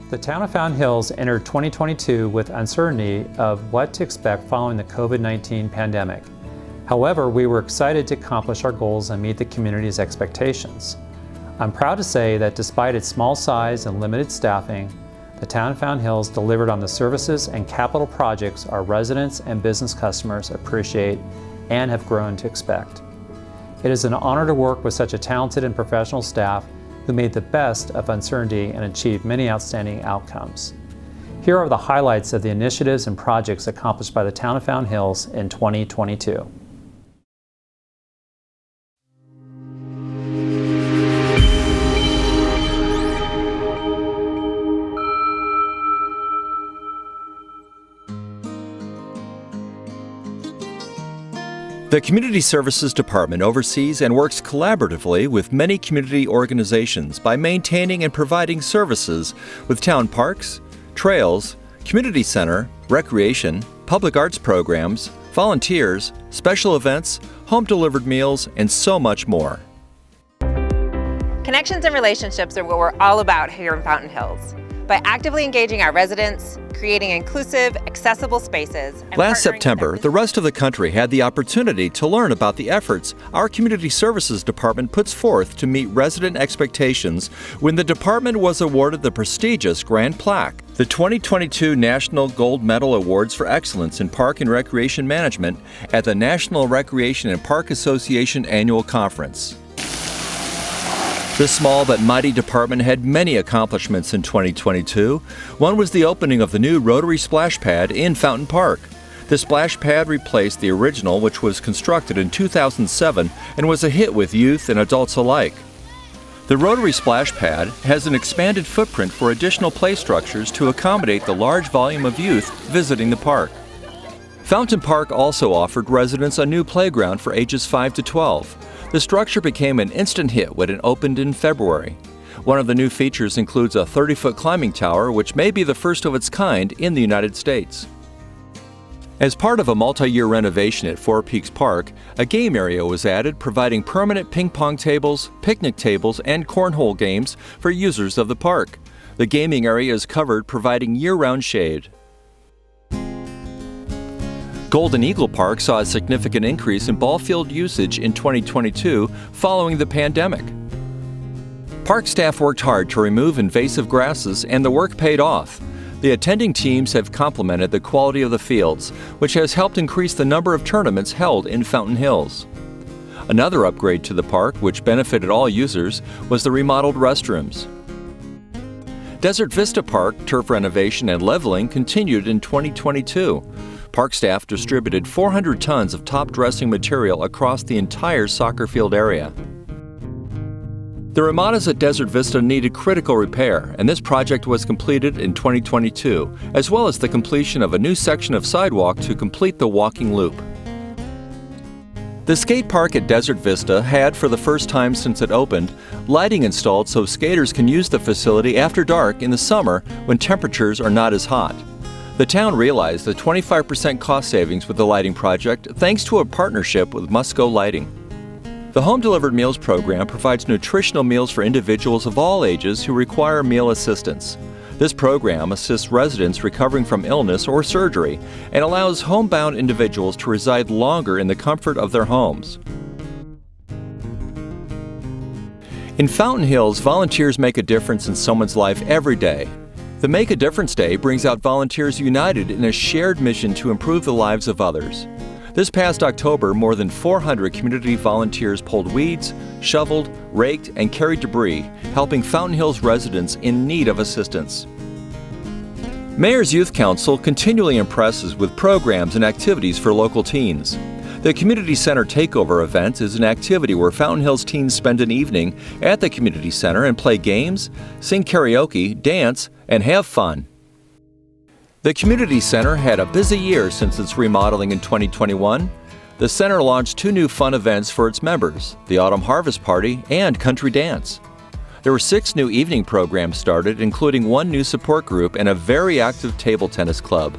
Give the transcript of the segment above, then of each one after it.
The town of Fountain Hills entered 2022 with uncertainty of what to expect following the COVID-19 pandemic. However, we were excited to accomplish our goals and meet the community's expectations. I'm proud to say that despite its small size and limited staffing, the town of Fountain Hills delivered on the services and capital projects our residents and business customers appreciate and have grown to expect. It is an honor to work with such a talented and professional staff who made the best of uncertainty and achieved many outstanding outcomes. Here are the highlights of the initiatives and projects accomplished by the town of Fountain Hills in 2022. The Community Services Department oversees and works collaboratively with many community organizations by maintaining and providing services with town parks, trails, community center, recreation, public arts programs, volunteers, special events, home-delivered meals, and so much more. Connections and relationships are what we're all about here in Fountain Hills. By actively engaging our residents, creating inclusive, accessible spaces. Last September, the rest of the country had the opportunity to learn about the efforts our Community Services Department puts forth to meet resident expectations when the department was awarded the prestigious Grand Plaque, the 2022 National Gold Medal Awards for Excellence in Park and Recreation Management at the National Recreation and Park Association Annual Conference. This small but mighty department had many accomplishments in 2022. One was the opening of the new Rotary Splash Pad in Fountain Park. The splash pad replaced the original, which was constructed in 2007 and was a hit with youth and adults alike. The Rotary Splash Pad has an expanded footprint for additional play structures to accommodate the large volume of youth visiting the park. Fountain Park also offered residents a new playground for ages 5 to 12. The structure became an instant hit when it opened in February. One of the new features includes a 30-foot climbing tower, which may be the first of its kind in the United States. As part of a multi-year renovation at Four Peaks Park, a game area was added, providing permanent ping pong tables, picnic tables, and cornhole games for users of the park. The gaming area is covered, providing year-round shade. Golden Eagle Park saw a significant increase in ball field usage in 2022 following the pandemic. Park staff worked hard to remove invasive grasses, and the work paid off. The attending teams have complimented the quality of the fields, which has helped increase the number of tournaments held in Fountain Hills. Another upgrade to the park, which benefited all users, was the remodeled restrooms. Desert Vista Park turf renovation and leveling continued in 2022. Park staff distributed 400 tons of top dressing material across the entire soccer field area. The Ramadas at Desert Vista needed critical repair, and this project was completed in 2022, as well as the completion of a new section of sidewalk to complete the walking loop. The skate park at Desert Vista had, for the first time since it opened, lighting installed so skaters can use the facility after dark in the summer when temperatures are not as hot. The town realized the 25% cost savings with the lighting project thanks to a partnership with Musco Lighting. The Home Delivered Meals program provides nutritional meals for individuals of all ages who require meal assistance. This program assists residents recovering from illness or surgery and allows homebound individuals to reside longer in the comfort of their homes. In Fountain Hills, volunteers make a difference in someone's life every day. The Make a Difference Day brings out volunteers united in a shared mission to improve the lives of others. This past October, more than 400 community volunteers pulled weeds, shoveled, raked, and carried debris, helping Fountain Hills residents in need of assistance. Mayor's Youth Council continually impresses with programs and activities for local teens. The Community Center Takeover event is an activity where Fountain Hills teens spend an evening at the Community Center and play games, sing karaoke, dance, and have fun. The Community Center had a busy year since its remodeling in 2021. The center launched 2 new fun events for its members, the Autumn Harvest Party and Country Dance. There were 6 new evening programs started, including 1 new support group and a very active table tennis club.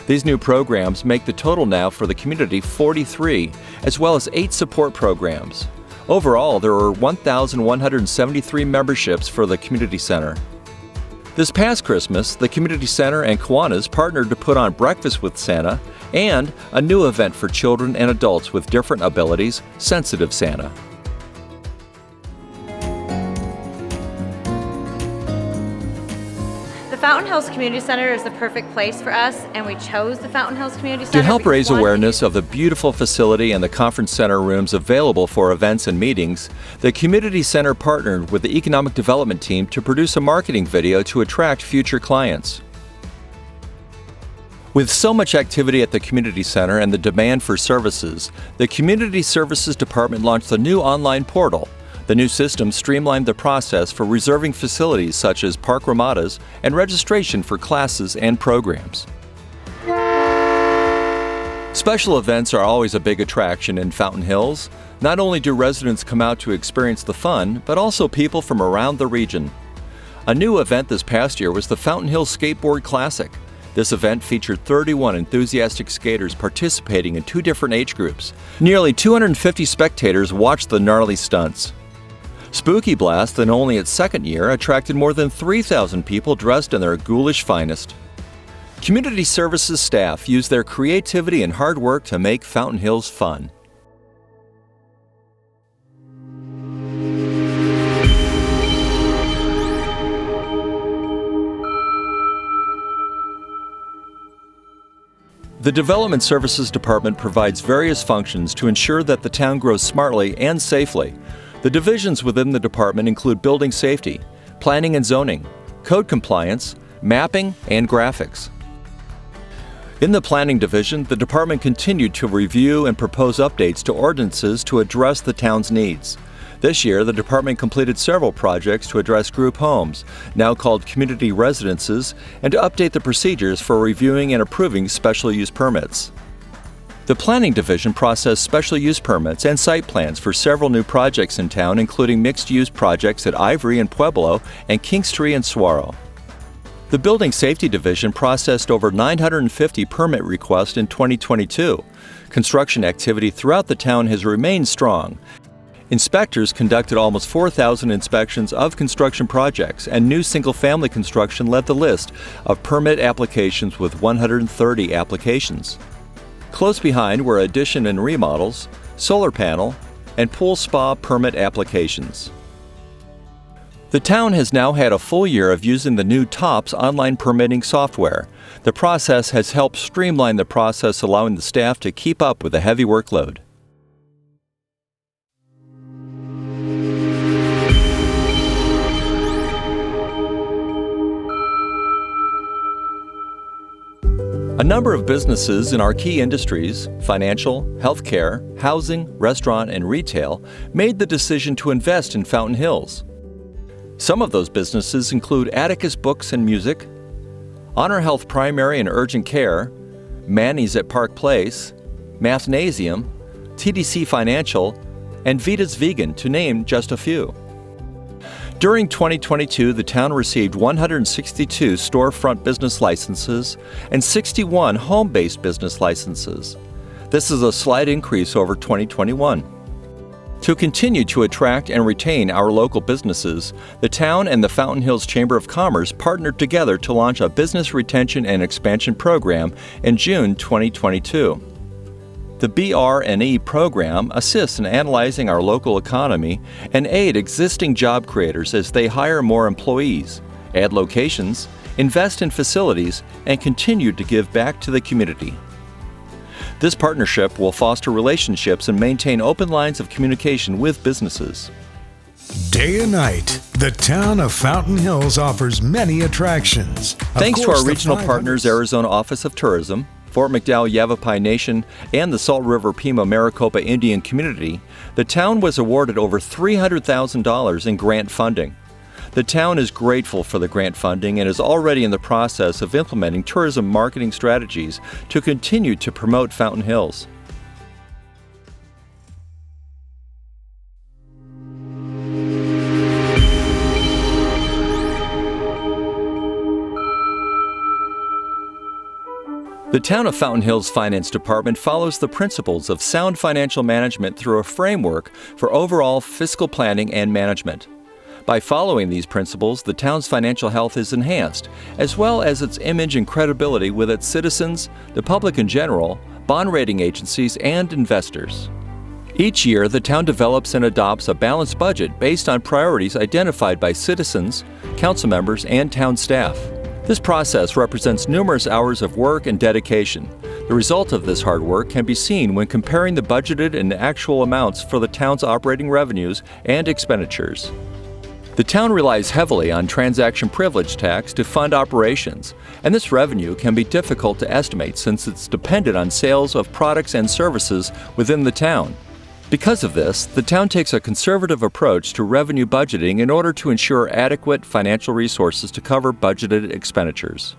These new programs make the total now for the community 43, as well as 8 support programs. Overall, there were 1,173 memberships for the Community Center. This past Christmas, the Community Center and Kiwanis partnered to put on Breakfast with Santa and a new event for children and adults with different abilities, Sensitive Santa. The Fountain Hills Community Center is the perfect place for us, and we chose the Fountain Hills Community Center To help because, raise one, awareness of the beautiful facility and the conference center rooms available for events and meetings, the Community Center partnered with the Economic Development team to produce a marketing video to attract future clients. With so much activity at the Community Center and the demand for services, the Community Services Department launched a new online portal. The new system streamlined the process for reserving facilities such as park ramadas and registration for classes and programs. Special events are always a big attraction in Fountain Hills. Not only do residents come out to experience the fun, but also people from around the region. A new event this past year was the Fountain Hills Skateboard Classic. This event featured 31 enthusiastic skaters participating in 2 different age groups. Nearly 250 spectators watched the gnarly stunts. Spooky Blast, in only its second year, attracted more than 3,000 people dressed in their ghoulish finest. Community services staff used their creativity and hard work to make Fountain Hills fun. The Development Services Department provides various functions to ensure that the town grows smartly and safely. The divisions within the department include building safety, planning and zoning, code compliance, mapping, and graphics. In the planning division, the department continued to review and propose updates to ordinances to address the town's needs. This year, the department completed several projects to address group homes, now called community residences, and to update the procedures for reviewing and approving special use permits. The Planning Division processed special use permits and site plans for several new projects in town, including mixed-use projects at Ivory and Pueblo and Kingstree and Saguaro. The Building Safety Division processed over 950 permit requests in 2022. Construction activity throughout the town has remained strong. Inspectors conducted almost 4,000 inspections of construction projects, and new single-family construction led the list of permit applications with 130 applications. Close behind were addition and remodels, solar panel, and pool spa permit applications. The town has now had a full year of using the new TOPS online permitting software. The process has helped streamline the process, allowing the staff to keep up with the heavy workload. A number of businesses in our key industries, financial, healthcare, housing, restaurant, and retail, made the decision to invest in Fountain Hills. Some of those businesses include Atticus Books and Music, Honor Health Primary and Urgent Care, Manny's at Park Place, Mathnasium, TDC Financial, and Vita's Vegan, to name just a few. During 2022, the town received 162 storefront business licenses and 61 home-based business licenses. This is a slight increase over 2021. To continue to attract and retain our local businesses, the town and the Fountain Hills Chamber of Commerce partnered together to launch a business retention and expansion program in June 2022. The BR&E program assists in analyzing our local economy and aid existing job creators as they hire more employees, add locations, invest in facilities, and continue to give back to the community. This partnership will foster relationships and maintain open lines of communication with businesses. Day and night, the town of Fountain Hills offers many attractions. Thanks to our regional partners, Arizona Office of Tourism, Fort McDowell Yavapai Nation, and the Salt River Pima Maricopa Indian Community, the town was awarded over $300,000 in grant funding. The town is grateful for the grant funding and is already in the process of implementing tourism marketing strategies to continue to promote Fountain Hills. The Town of Fountain Hills Finance Department follows the principles of sound financial management through a framework for overall fiscal planning and management. By following these principles, the town's financial health is enhanced, as well as its image and credibility with its citizens, the public in general, bond rating agencies, and investors. Each year, the town develops and adopts a balanced budget based on priorities identified by citizens, council members, and town staff. This process represents numerous hours of work and dedication. The result of this hard work can be seen when comparing the budgeted and actual amounts for the town's operating revenues and expenditures. The town relies heavily on transaction privilege tax to fund operations, and this revenue can be difficult to estimate since it's dependent on sales of products and services within the town. Because of this, the town takes a conservative approach to revenue budgeting in order to ensure adequate financial resources to cover budgeted expenditures.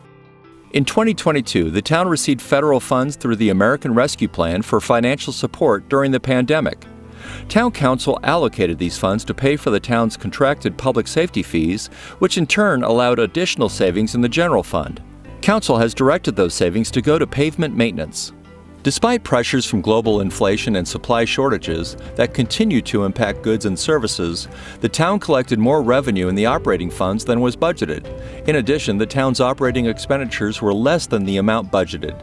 In 2022, the town received federal funds through the American Rescue Plan for financial support during the pandemic. Town Council allocated these funds to pay for the town's contracted public safety fees, which in turn allowed additional savings in the general fund. Council has directed those savings to go to pavement maintenance. Despite pressures from global inflation and supply shortages that continue to impact goods and services, the town collected more revenue in the operating funds than was budgeted. In addition, the town's operating expenditures were less than the amount budgeted.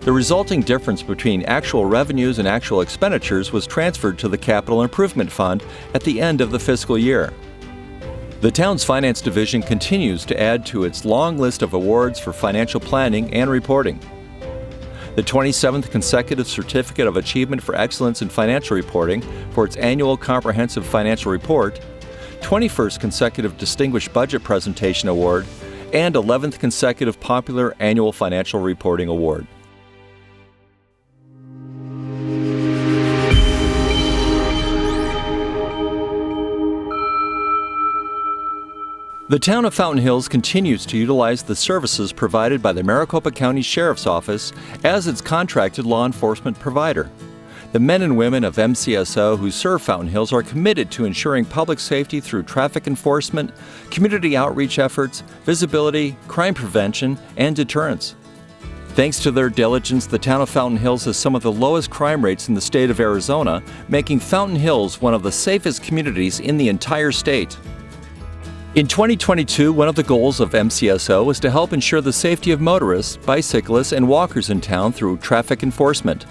The resulting difference between actual revenues and actual expenditures was transferred to the Capital Improvement Fund at the end of the fiscal year. The town's finance division continues to add to its long list of awards for financial planning and reporting. The 27th consecutive Certificate of Achievement for Excellence in Financial Reporting for its annual Comprehensive Financial Report, 21st consecutive Distinguished Budget Presentation Award, and 11th consecutive Popular Annual Financial Reporting Award. The town of Fountain Hills continues to utilize the services provided by the Maricopa County Sheriff's Office as its contracted law enforcement provider. The men and women of MCSO who serve Fountain Hills are committed to ensuring public safety through traffic enforcement, community outreach efforts, visibility, crime prevention, and deterrence. Thanks to their diligence, the town of Fountain Hills has some of the lowest crime rates in the state of Arizona, making Fountain Hills one of the safest communities in the entire state. In 2022, one of the goals of MCSO was to help ensure the safety of motorists, bicyclists, and walkers in town through traffic enforcement.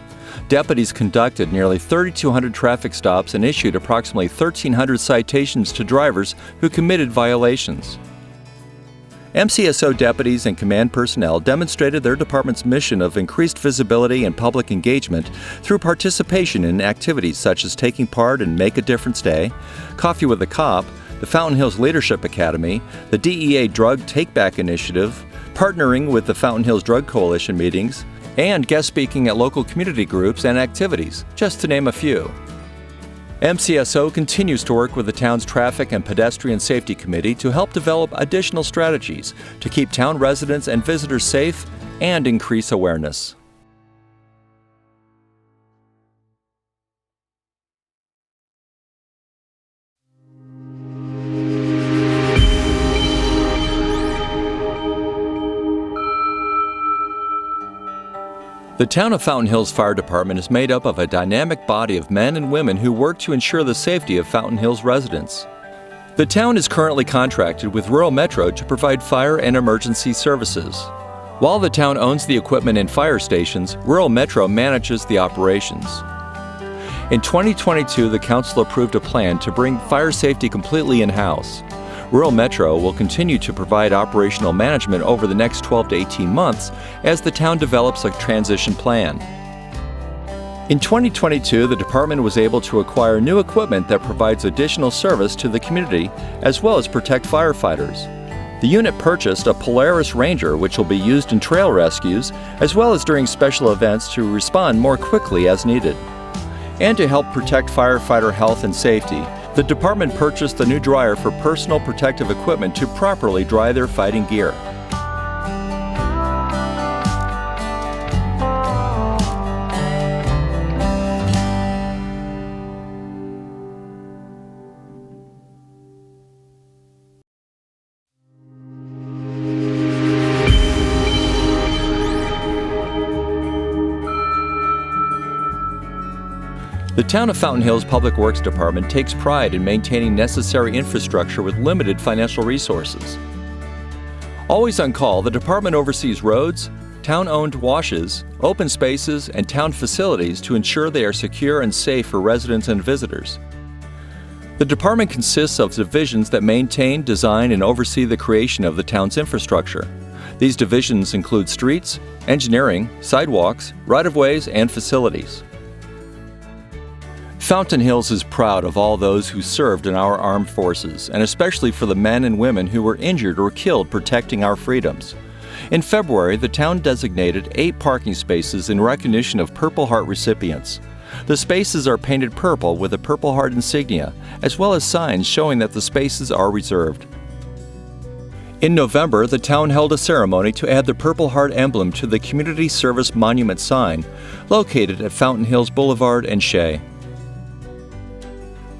Deputies conducted nearly 3,200 traffic stops and issued approximately 1,300 citations to drivers who committed violations. MCSO deputies and command personnel demonstrated their department's mission of increased visibility and public engagement through participation in activities such as taking part in Make a Difference Day, Coffee with a Cop, the Fountain Hills Leadership Academy, the DEA Drug Take-Back Initiative, partnering with the Fountain Hills Drug Coalition meetings, and guest speaking at local community groups and activities, just to name a few. MCSO continues to work with the town's Traffic and Pedestrian Safety Committee to help develop additional strategies to keep town residents and visitors safe and increase awareness. The town of Fountain Hills Fire Department is made up of a dynamic body of men and women who work to ensure the safety of Fountain Hills residents. The town is currently contracted with Rural Metro to provide fire and emergency services. While the town owns the equipment and fire stations, Rural Metro manages the operations. In 2022, the council approved a plan to bring fire safety completely in-house. Rural Metro will continue to provide operational management over the next 12 to 18 months as the town develops a transition plan. In 2022, the department was able to acquire new equipment that provides additional service to the community as well as protect firefighters. The unit purchased a Polaris Ranger, which will be used in trail rescues as well as during special events to respond more quickly as needed. And to help protect firefighter health and safety, the department purchased a new dryer for personal protective equipment to properly dry their fighting gear. The Town of Fountain Hills Public Works Department takes pride in maintaining necessary infrastructure with limited financial resources. Always on call, the department oversees roads, town-owned washes, open spaces, and town facilities to ensure they are secure and safe for residents and visitors. The department consists of divisions that maintain, design, and oversee the creation of the town's infrastructure. These divisions include streets, engineering, sidewalks, right-of-ways, and facilities. Fountain Hills is proud of all those who served in our armed forces, and especially for the men and women who were injured or killed protecting our freedoms. In February, the town designated 8 parking spaces in recognition of Purple Heart recipients. The spaces are painted purple with a Purple Heart insignia, as well as signs showing that the spaces are reserved. In November, the town held a ceremony to add the Purple Heart emblem to the Community Service Monument sign, located at Fountain Hills Boulevard and Shea.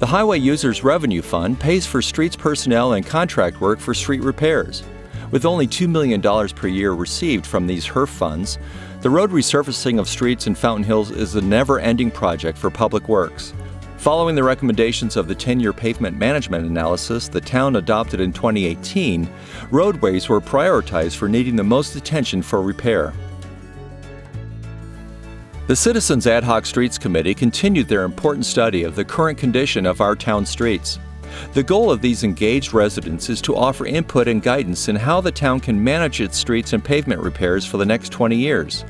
The Highway Users Revenue Fund pays for streets personnel and contract work for street repairs. With only $2 million per year received from these HERF funds, the road resurfacing of streets in Fountain Hills is a never-ending project for Public Works. Following the recommendations of the 10-year pavement management analysis the town adopted in 2018, roadways were prioritized for needing the most attention for repair. The Citizens Ad Hoc Streets Committee continued their important study of the current condition of our town streets. The goal of these engaged residents is to offer input and guidance in how the town can manage its streets and pavement repairs for the next 20 years.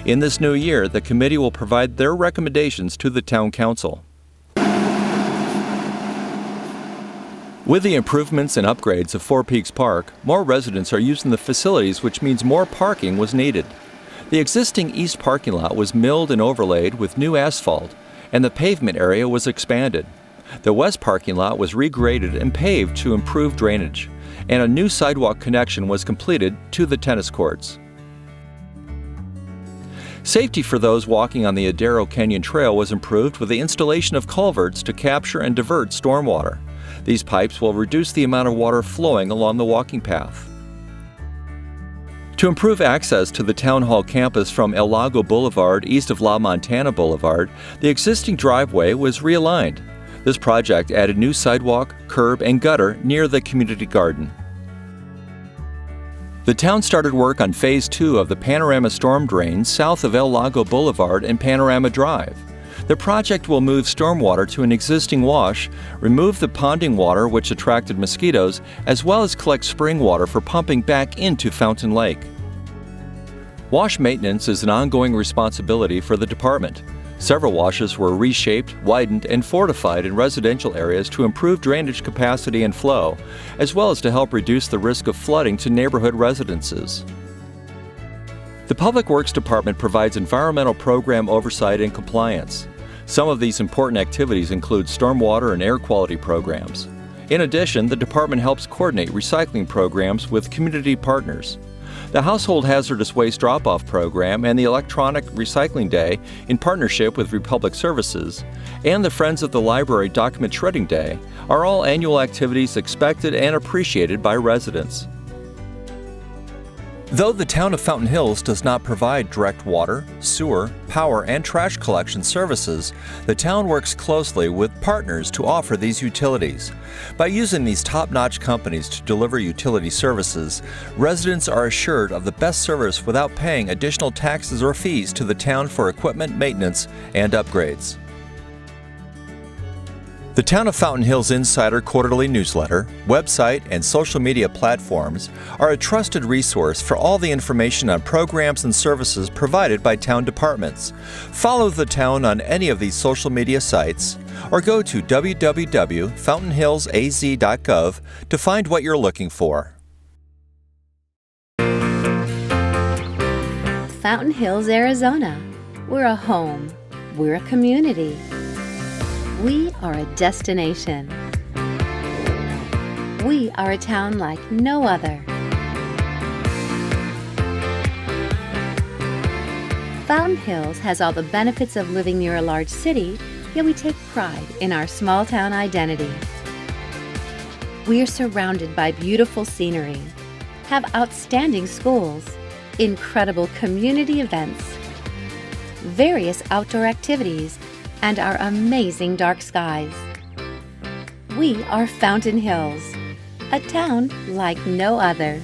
In this new year, the committee will provide their recommendations to the town council. With the improvements and upgrades of Four Peaks Park, more residents are using the facilities, which means more parking was needed. The existing east parking lot was milled and overlaid with new asphalt, and the pavement area was expanded. The west parking lot was regraded and paved to improve drainage, and a new sidewalk connection was completed to the tennis courts. Safety for those walking on the Adero Canyon Trail was improved with the installation of culverts to capture and divert stormwater. These pipes will reduce the amount of water flowing along the walking path. To improve access to the Town Hall campus from El Lago Boulevard east of La Montana Boulevard, the existing driveway was realigned. This project added new sidewalk, curb, and gutter near the community garden. The town started work on Phase 2 of the Panorama Storm Drain south of El Lago Boulevard and Panorama Drive. The project will move stormwater to an existing wash, remove the ponding water which attracted mosquitoes, as well as collect spring water for pumping back into Fountain Lake. Wash maintenance is an ongoing responsibility for the department. Several washes were reshaped, widened, and fortified in residential areas to improve drainage capacity and flow, as well as to help reduce the risk of flooding to neighborhood residences. The Public Works Department provides environmental program oversight and compliance. Some of these important activities include stormwater and air quality programs. In addition, the department helps coordinate recycling programs with community partners. The Household Hazardous Waste Drop-Off Program and the Electronic Recycling Day, in partnership with Republic Services, and the Friends of the Library Document Shredding Day, are all annual activities expected and appreciated by residents. Though the town of Fountain Hills does not provide direct water, sewer, power, and trash collection services, the town works closely with partners to offer these utilities. By using these top-notch companies to deliver utility services, residents are assured of the best service without paying additional taxes or fees to the town for equipment maintenance and upgrades. The Town of Fountain Hills Insider quarterly newsletter, website, and social media platforms are a trusted resource for all the information on programs and services provided by town departments. Follow the town on any of these social media sites or go to www.fountainhillsaz.gov to find what you're looking for. Fountain Hills, Arizona. We're a home. We're a community. We are a destination. We are a town like no other. Fountain Hills has all the benefits of living near a large city, yet we take pride in our small town identity. We are surrounded by beautiful scenery, have outstanding schools, incredible community events, various outdoor activities, and our amazing dark skies. We are Fountain Hills, a town like no other.